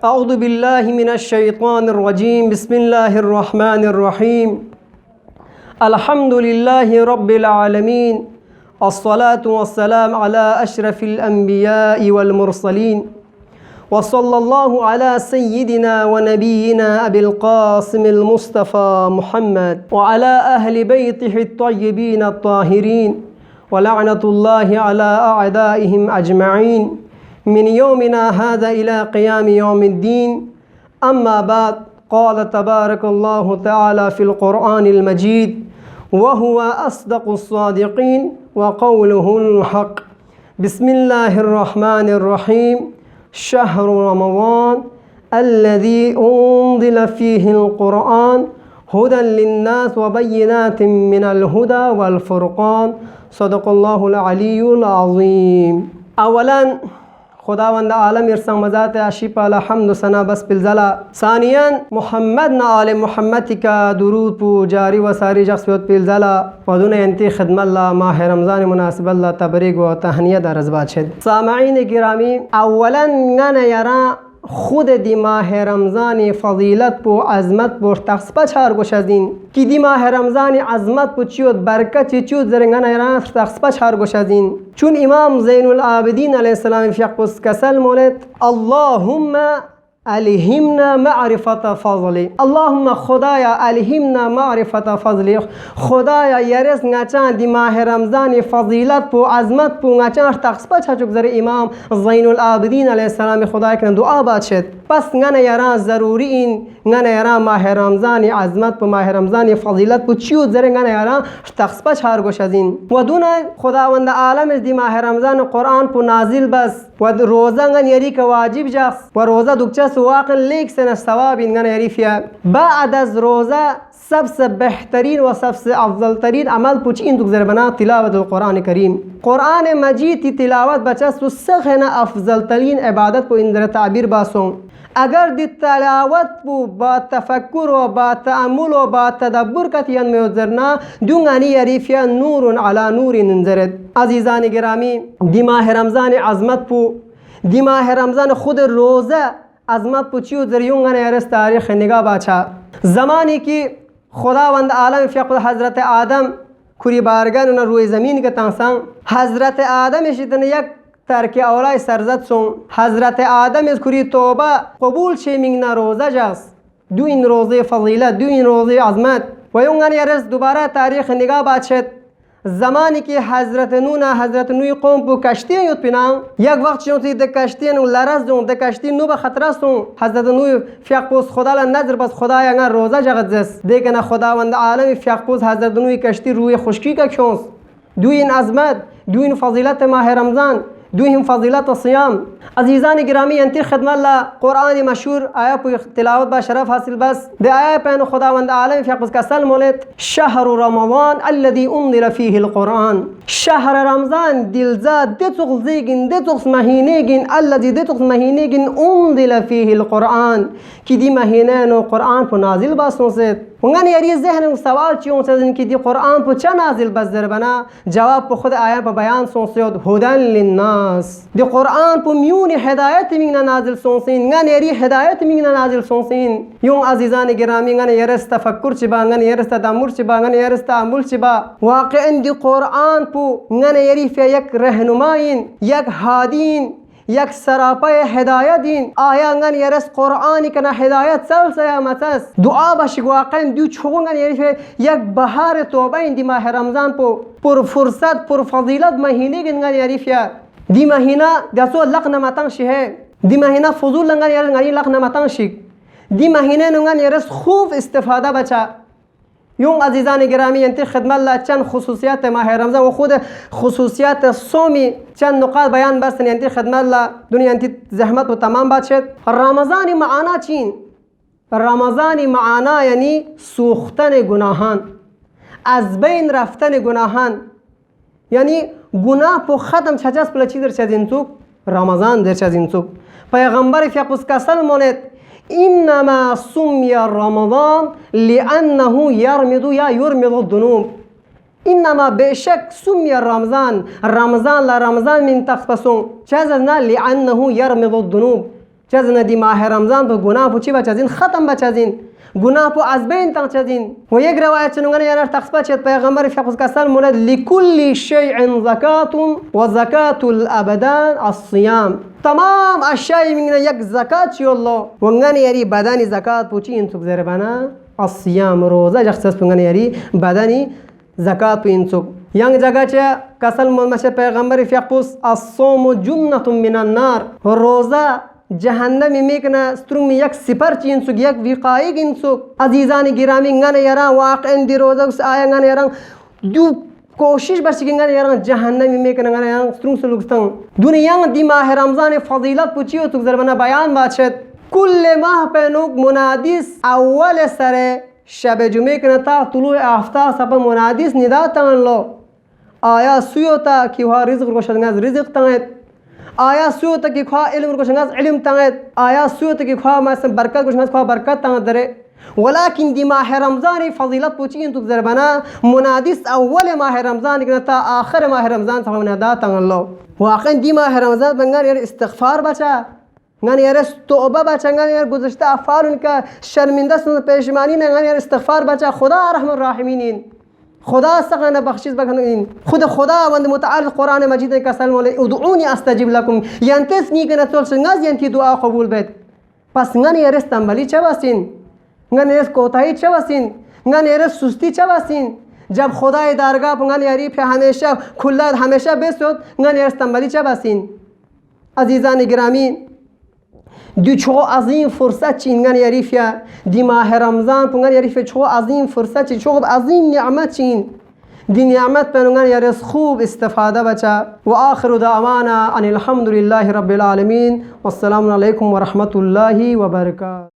أعوذ بالله من الشيطان الرجيم بسم الله الرحمن الرحيم الحمد لله رب العالمين الصلاة والسلام على أشرف الأنبياء والمرسلين وصلى الله على سيدنا ونبينا أبي القاسم المصطفى محمد وعلى أهل بيته الطيبين الطاهرين ولعنة الله على أعدائهم أجمعين من يومنا هذا إلى قيام يوم الدين. أما بعد، قال تبارك الله تعالى في القرآن المجيد وهو أصدق الصادقين وقوله الحق. بسم الله الرحمن الرحيم. شهر رمضان الذي أنزل فيه القرآن هدى للناس وبينات من الهدى والفرقان. صدق الله العلي العظيم. اولا خداوند عالم ارسان مزات عشیپا الحمد و ثنا بس بالزلا. ثانیا محمد آل محمد کا درود پو جاری و ساری جخصیت بالزلا و دون انتی خدمت الله ماه رمضان مناسب الله تبریک و تهنیت در ازباد شد. سامعین گرامی، اولا نن یرا خود دی ماه رمضان فضیلت پو عظمت پو تخصبه چهار گوش از این که دی ماه رمضان عظمت پو چیود برکت چیود زرنگان ایران تخصبه چهار گوش از این چون امام زین العابدین علیه السلام فی قص کسل مولد اللهم الهمنا معرفت فضلی. اللهم خدایا الهمنا معرفت فضلی. خدایا یرس نچان دی ماه رمضان فضیلت پو عظمت پو نچان تخصبه چهار زر امام زین العابدین علیه السلام خدا کن دعا باد شد. پس نگه یران ضروری این نگه یران ماه رمضان عظمت پو ماه رمضان فضیلت پو چیود زر نگه یران تخصبه چهار گوش از این و دون خداوند عالم دی ماه رمضان قرآن پو نازل بس و روزه نگه یری که واجب جخص و روزه دوکچه واقع لیک سن ثواب این نگه یری فیا بعد از روزه सबसे बेहतरीन व सबसे अफजल तरीन अमल पूछ इन दुख बना तिलावत कुरान करीम कुरान मजीद की तिलावत बचा सुस्ख है ना अफजल तरीन इबादत को इन ताबीर बासों अगर दी तिलावत को बा तफक्कुर व बा तअम्मुल व बा तदब्बर का तियन में उजरना दुंगानी अरीफिया नूरुन अला नूरिन नजरत अजीजान गिरामी दिमाह रमज़ान अज़मत पू दिमाह रमज़ान खुद रोज़ा अज़मत पूछियो जरियों ने अरस तारीख़ निगाह बाचा ज़माने की खुदावंद आलम फ़िक़ हज़रत आदम खुरी बारगन न रुए ज़मीन के तांसां हज़रत आदम इशितन यक तरके औलाय सरजत सों हज़रत आदम इस खुरी तौबा कबूल शेमिंग ना रोज़ा जास दो इन रोज़े फ़ज़ीलत दो इन रोज़े अज़मत वयोंगन यरस दोबारा तारीख़ निगाह बादशत ज़माने की हज़रत नूह कौम पु कश्तियाँ युत पिनां यक वक्त चों सी द कश्तियाँ नु लरस जों द कश्ती नु बखतरा सों हज़रत नूह फ़िक़ पोस खुदा ला नज़र बस खुदा यांगा रोज़ा जगत जस देखे ना खुदावंद आलम फ़िक़ पोस हज़रत नूह कश्ती रूए खुशकी का क्योंस दो इन अज़मत दो इन फ़ज़ीलत माह रमज़ान दो इन फ़ज़ीलत सियाम अजीज़ान गिरामी अंतिर खदमत ला कुरान मशहूर आया पु तिलावत बा शरफ हासिल बस दे आया पैन खुदावंद आलम फ़िक़ का सल मोलत शहर रमज़ान अल्लज़ी उन्ज़िल फ़ीहिल कुरान शहर रमज़ान दिलज़ाद देतुग़ ज़ीगिन देतुग़ महीनेगिन अल्लज़ी देतुग़ महीनेगिन उन्ज़िल फ़ीहिल कुरान कि दी महीने नो कुरान पु नाजिल बासों से उंगन यारी ज़हन सवाल चों से जिनकी दी कुरान पु चा नाजिल बस जर बना जवाब पु खुद आया पु बयान सोंसियोद हुदन लिन्नास दी कुरान पु म्यून हिदायत मिंगना नाजिल सोंसिन ngन यारी हिदायत मिंगना नाजिल सोंसिन यूं अजीज़ान गिरामी ngन यरस तफक्कुर चिबा ngन यरस तदम्मुर चिबा ngन यरस तअम्मुल चिबा वाक़अन दी कुरान पु ngन यारी फे यक रहनुमाइन यक हादीन यक सरापा हिदायतीन आया ngन यरस कुरान कना हिदायत सल से मतस दुआ बश वाक़अन दु छोंगन यारी फे यक बहार तौबा इन दी माह रमज़ान पु पुर फुर्सत पुर फजीलत महीने ngन यारी फे दी महीना दसो लख नमतंग है दी महीना फजूल लंगन यार ngani लख नमतंग शिक दी महीने ngन यरस खूब इस्तिफादा बचा यूं अजीज़ान गिरामी अंत खदमत ला चंद खसूसियात माह रमज़ान व खुद खसूसियात सोमी चंद नुकात बयान बस अंत खदमत ला दुनिया अंत जहमत व तमाम बादशाह रमज़ान माना चीन रमज़ान माना यानी सूख्तन गुनाहान از بین رفتن گناهان یعنی گناه پو ختم چجاس پلچی در چزینتوب رمضان در چزینتوب پیغمبر فیقوس کسل مونت انما سمی رمضان لانه یرمد یا یرمد الذنوب انما بشک سمی رمضان لا رمضان من تخصصون چزنا لانه یرمد الذنوب چزن دی ماه رمضان به گناه پو چی بچزین ختم بچزین گناه پو از بین تنچزین و یک روایت چنونگان یعنی تقصبه چید پیغمبر فقط کسال مولد لکل شیء زکات و زکات الابدان الصیام تمام اشیای میگن یک زکات چی الله ونگان یاری بدنی زکات پو چی انسوک زیر بنا الصیام روزه جخصص پنگان یاری بدنی زکات پو انسوک ینگ جگہ چه کسل مولد پیغمبر فقط الصوم جنة من النار روزه جهنمی میکنه سترون یک سپر چی انسوک یک وقایق انسوک عزیزان گرامی نگن یران واقع دی روزه کس آیا نگن یران دو کوشش برسی که نگن یران جهنمی میکنه نگن یران سترون سلوکستان دنیا دی ماه رمضان فضیلت پوچی و تو زربنا بیان باشد کل ماه پینوک منادیس اول سر شب جمعه کنه تا طلوع آفتاب سپا منادیس ندا تان لو آیا سویوتا که وها رزق روشنگاز رزق تانید آیا سویوتا که خواه علم روشنگاز علم تانید آیا سویوتا که خواه مثلا برکت روشنگاز خواه برکت تانید داره ولكن دی ماه رمضان فضیلت پوچی انتو زربنا منادیس اول ماه رمضان کنه تا آخر ماه رمضان سپا ندا تان لو واقعا دی ماه رمضان بنگار یار استغفار بچا نگن یار توبه بچا نگن یار گذشته افعال انکا شرمنده سن پیشمانی نگن یار استغفار بچا خدا رحم الراحمین خدا سقنا بخشش بکنین خود خداوند متعال قرآن مجید کا سلام علیه ادعونی استجب لكم ینتس نی کنه تول سنگاز ینتی دعا قبول بید پس نگن یار استنبلی چه واسین نگن یار کوتاهی چه واسین نگن یار سستی چه واسین جب خدای درگاه نگن یاری پہ ہمیشہ کلاد ہمیشہ بسود نگن یار استنبلی چه واسین عزیزان گرامی دو چو عظیم فرصت چی نگن یاری فیا دی ماه رمضان پنگن یاری فیا چو عظیم فرصت چی چو عظیم نعمت چین دی نعمت پنگن یاری خوب استفاده بچا و آخر دعوانا ان الحمد لله رب العالمین والسلام علیکم ورحمة الله وبرکاته.